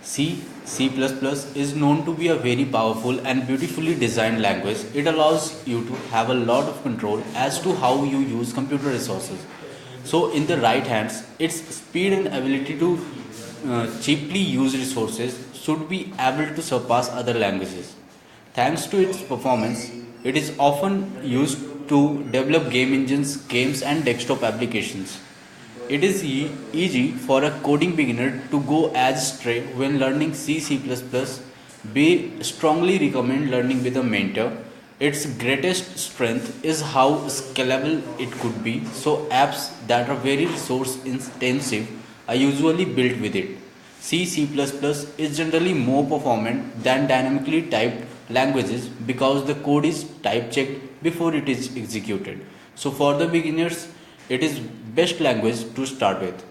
C++ is known to be a very powerful and beautifully designed language. It allows you to have a lot of control as to how you use computer resources. So, in the right hands, its speed and ability to cheaply use resources should be able to surpass other languages. Thanks to its performance, it is often used to develop game engines, games, and desktop applications. It is easy for a coding beginner to go astray when learning C++. We strongly recommend learning with a mentor. Its greatest strength is how scalable it could be, so apps that are very resource intensive are usually built with it. C++ is generally more performant than dynamically typed languages because the code is type checked before it is executed. So for the beginners, it is best language to start with.